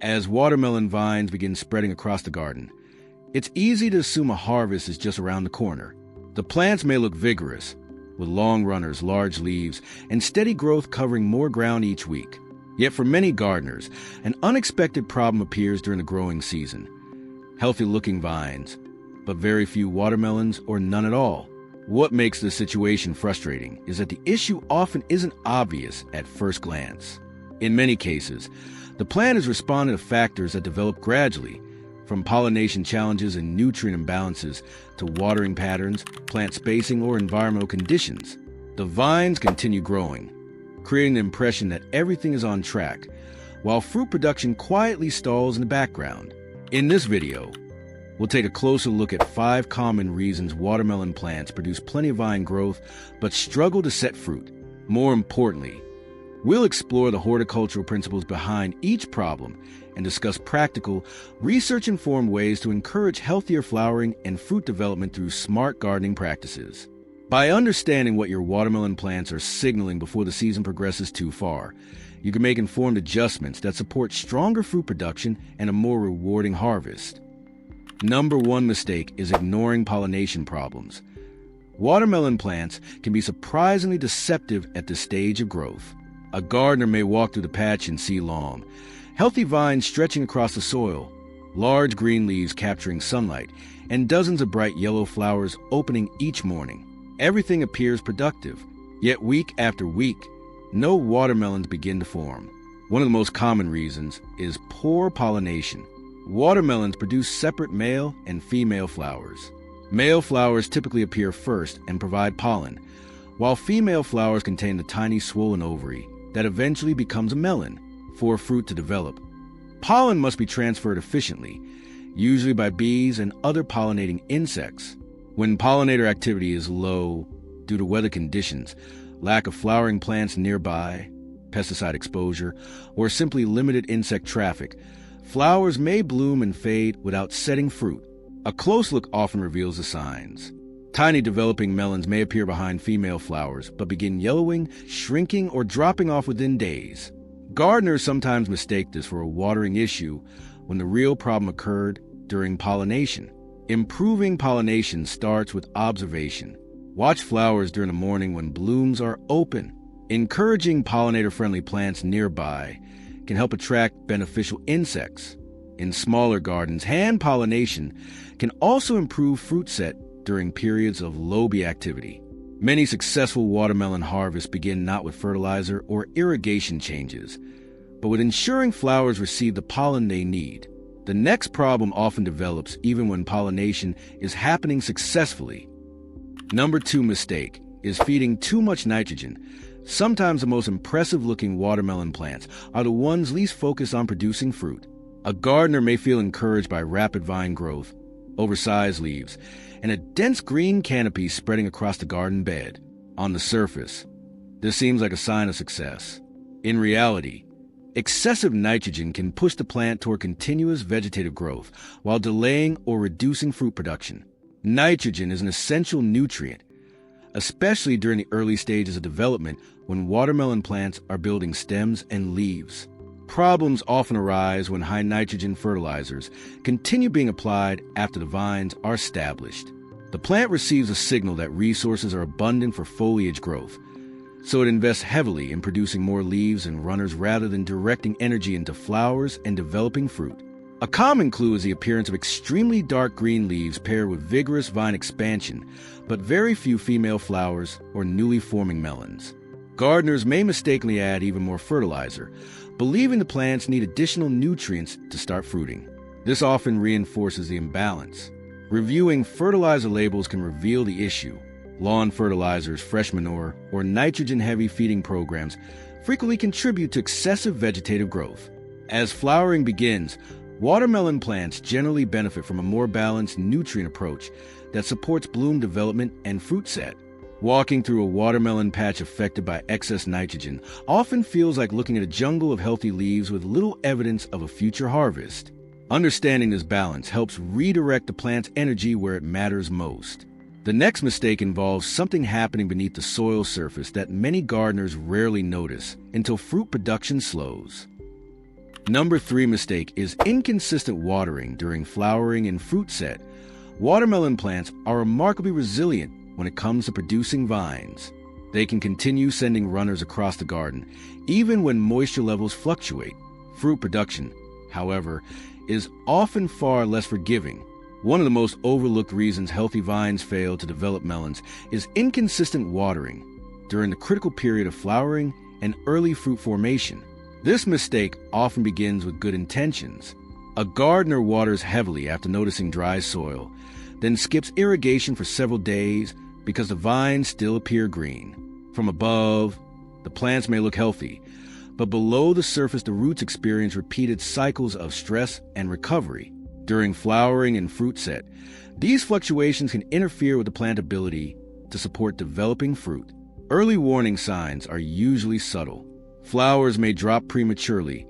As watermelon vines begin spreading across the garden, it's easy to assume a harvest is just around the corner. The plants may look vigorous, with long runners, large leaves, and steady growth covering more ground each week. Yet for many gardeners, an unexpected problem appears during the growing season. Healthy-looking vines, but very few watermelons or none at all. What makes this situation frustrating is that the issue often isn't obvious at first glance. In many cases, the plant is responding to factors that develop gradually, from pollination challenges and nutrient imbalances to watering patterns, plant spacing, or environmental conditions. The vines continue growing, creating the impression that everything is on track, while fruit production quietly stalls in the background. In this video, we'll take a closer look at 5 common reasons watermelon plants produce plenty of vine growth but struggle to set fruit. More importantly, we'll explore the horticultural principles behind each problem and discuss practical, research-informed ways to encourage healthier flowering and fruit development through smart gardening practices. By understanding what your watermelon plants are signaling before the season progresses too far, you can make informed adjustments that support stronger fruit production and a more rewarding harvest. Number 1 mistake is ignoring pollination problems. Watermelon plants can be surprisingly deceptive at this stage of growth. A gardener may walk through the patch and see long, healthy vines stretching across the soil, large green leaves capturing sunlight, and dozens of bright yellow flowers opening each morning. Everything appears productive, yet week after week, no watermelons begin to form. One of the most common reasons is poor pollination. Watermelons produce separate male and female flowers. Male flowers typically appear first and provide pollen, while female flowers contain the tiny swollen ovary that eventually becomes a melon for a fruit to develop. Pollen must be transferred efficiently, usually by bees and other pollinating insects. When pollinator activity is low due to weather conditions, lack of flowering plants nearby, pesticide exposure, or simply limited insect traffic, flowers may bloom and fade without setting fruit. A close look often reveals the signs. Tiny developing melons may appear behind female flowers, but begin yellowing, shrinking, or dropping off within days. Gardeners sometimes mistake this for a watering issue when the real problem occurred during pollination. Improving pollination starts with observation. Watch flowers during the morning when blooms are open. Encouraging pollinator-friendly plants nearby can help attract beneficial insects. In smaller gardens, hand pollination can also improve fruit set during periods of low bee activity. Many successful watermelon harvests begin not with fertilizer or irrigation changes, but with ensuring flowers receive the pollen they need. The next problem often develops even when pollination is happening successfully. Number 2 mistake is feeding too much nitrogen. Sometimes the most impressive-looking watermelon plants are the ones least focused on producing fruit. A gardener may feel encouraged by rapid vine growth, oversized leaves, and a dense green canopy spreading across the garden bed. On the surface, this seems like a sign of success. In reality, excessive nitrogen can push the plant toward continuous vegetative growth while delaying or reducing fruit production. Nitrogen is an essential nutrient, especially during the early stages of development when watermelon plants are building stems and leaves. Problems often arise when high nitrogen fertilizers continue being applied after the vines are established. The plant receives a signal that resources are abundant for foliage growth, so it invests heavily in producing more leaves and runners rather than directing energy into flowers and developing fruit. A common clue is the appearance of extremely dark green leaves paired with vigorous vine expansion, but very few female flowers or newly forming melons. Gardeners may mistakenly add even more fertilizer, believing the plants need additional nutrients to start fruiting. This often reinforces the imbalance. Reviewing fertilizer labels can reveal the issue. Lawn fertilizers, fresh manure, or nitrogen-heavy feeding programs frequently contribute to excessive vegetative growth. As flowering begins, watermelon plants generally benefit from a more balanced nutrient approach that supports bloom development and fruit set. Walking through a watermelon patch affected by excess nitrogen often feels like looking at a jungle of healthy leaves with little evidence of a future harvest. Understanding this balance helps redirect the plant's energy where it matters most. The next mistake involves something happening beneath the soil surface that many gardeners rarely notice until fruit production slows. Number 3 mistake is inconsistent watering during flowering and fruit set. Watermelon plants are remarkably resilient when it comes to producing vines. They can continue sending runners across the garden, even when moisture levels fluctuate. Fruit production, however, is often far less forgiving. One of the most overlooked reasons healthy vines fail to develop melons is inconsistent watering during the critical period of flowering and early fruit formation. This mistake often begins with good intentions. A gardener waters heavily after noticing dry soil, then skips irrigation for several days because the vines still appear green. From above, the plants may look healthy, but below the surface the roots experience repeated cycles of stress and recovery. During flowering and fruit set, these fluctuations can interfere with the plant's ability to support developing fruit. Early warning signs are usually subtle. Flowers may drop prematurely,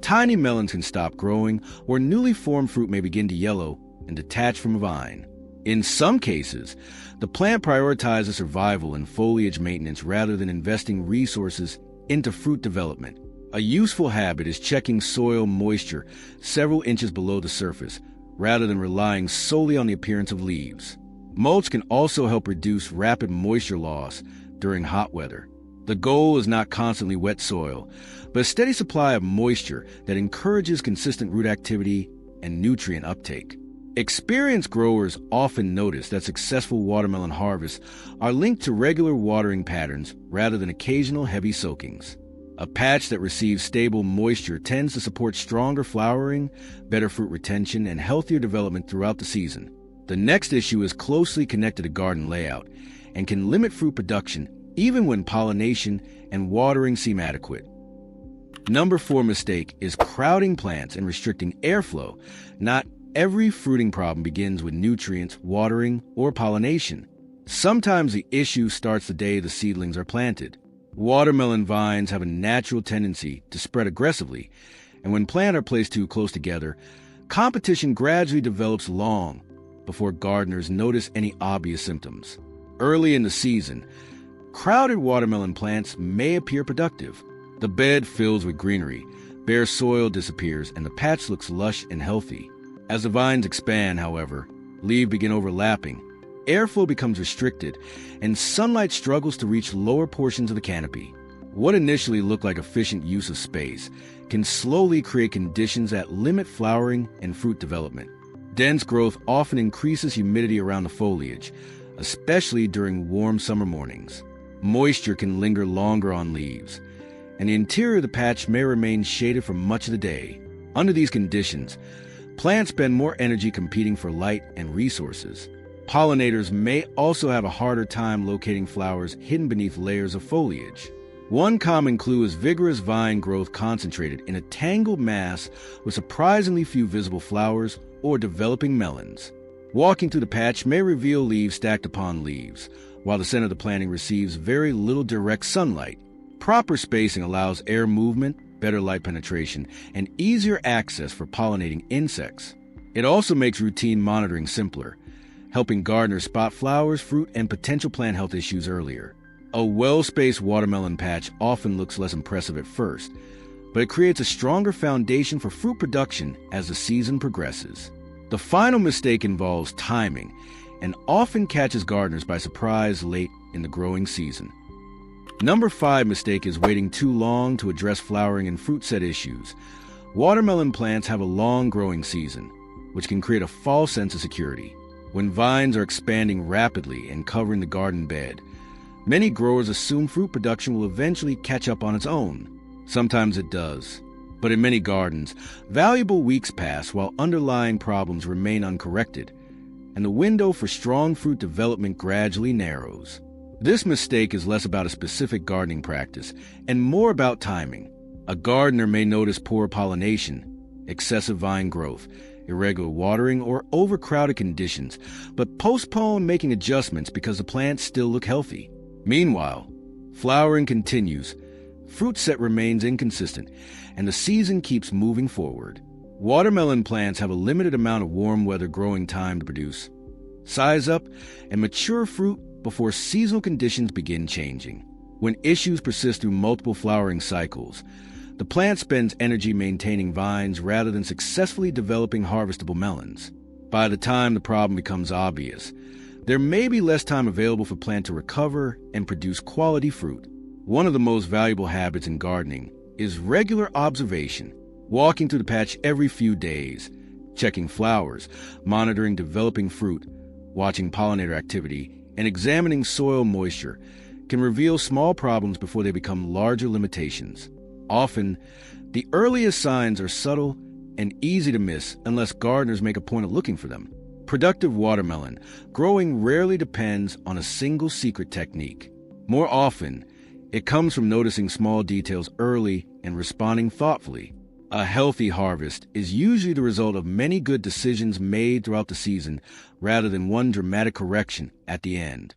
tiny melons can stop growing, or newly formed fruit may begin to yellow and detach from a vine. In some cases, the plant prioritizes survival and foliage maintenance rather than investing resources into fruit development. A useful habit is checking soil moisture several inches below the surface, rather than relying solely on the appearance of leaves. Mulch can also help reduce rapid moisture loss during hot weather. The goal is not constantly wet soil, but a steady supply of moisture that encourages consistent root activity and nutrient uptake. Experienced growers often notice that successful watermelon harvests are linked to regular watering patterns rather than occasional heavy soakings. A patch that receives stable moisture tends to support stronger flowering, better fruit retention, and healthier development throughout the season. The next issue is closely connected to garden layout and can limit fruit production even when pollination and watering seem adequate. Number 4 mistake is crowding plants and restricting airflow. Not every fruiting problem begins with nutrients, watering, or pollination. Sometimes the issue starts the day the seedlings are planted. Watermelon vines have a natural tendency to spread aggressively, and when plants are placed too close together, competition gradually develops long before gardeners notice any obvious symptoms. Early in the season, crowded watermelon plants may appear productive. The bed fills with greenery, bare soil disappears, and the patch looks lush and healthy. As the vines expand, however, leaves begin overlapping, airflow becomes restricted, and sunlight struggles to reach lower portions of the canopy. What initially looked like efficient use of space can slowly create conditions that limit flowering and fruit development. Dense growth often increases humidity around the foliage, especially during warm summer mornings. Moisture can linger longer on leaves, and the interior of the patch may remain shaded for much of the day. Under these conditions, plants spend more energy competing for light and resources. Pollinators may also have a harder time locating flowers hidden beneath layers of foliage. One common clue is vigorous vine growth concentrated in a tangled mass with surprisingly few visible flowers or developing melons. Walking through the patch may reveal leaves stacked upon leaves, while the center of the planting receives very little direct sunlight. Proper spacing allows air movement, better light penetration, and easier access for pollinating insects. It also makes routine monitoring simpler, helping gardeners spot flowers, fruit, and potential plant health issues earlier. A well-spaced watermelon patch often looks less impressive at first, but it creates a stronger foundation for fruit production as the season progresses. The final mistake involves timing and often catches gardeners by surprise late in the growing season. Number 5 mistake is waiting too long to address flowering and fruit set issues. Watermelon plants have a long growing season, which can create a false sense of security. When vines are expanding rapidly and covering the garden bed, many growers assume fruit production will eventually catch up on its own. Sometimes it does, but in many gardens, valuable weeks pass while underlying problems remain uncorrected, and the window for strong fruit development gradually narrows. This mistake is less about a specific gardening practice and more about timing. A gardener may notice poor pollination, excessive vine growth, irregular watering, or overcrowded conditions, but postpone making adjustments because the plants still look healthy. Meanwhile, flowering continues, fruit set remains inconsistent, and the season keeps moving forward. Watermelon plants have a limited amount of warm weather growing time to produce, size up, and mature fruit before seasonal conditions begin changing. When issues persist through multiple flowering cycles, The plant spends energy maintaining vines rather than successfully developing harvestable melons. By the time the problem becomes obvious, there may be less time available for plant to recover and produce quality fruit. One of the most valuable habits in gardening is regular observation, walking through the patch every few days, checking flowers, monitoring developing fruit, watching pollinator activity, and examining soil moisture can reveal small problems before they become larger limitations. Often, the earliest signs are subtle and easy to miss unless gardeners make a point of looking for them. Productive watermelon growing rarely depends on a single secret technique. More often, it comes from noticing small details early and responding thoughtfully. A healthy harvest is usually the result of many good decisions made throughout the season rather than one dramatic correction at the end.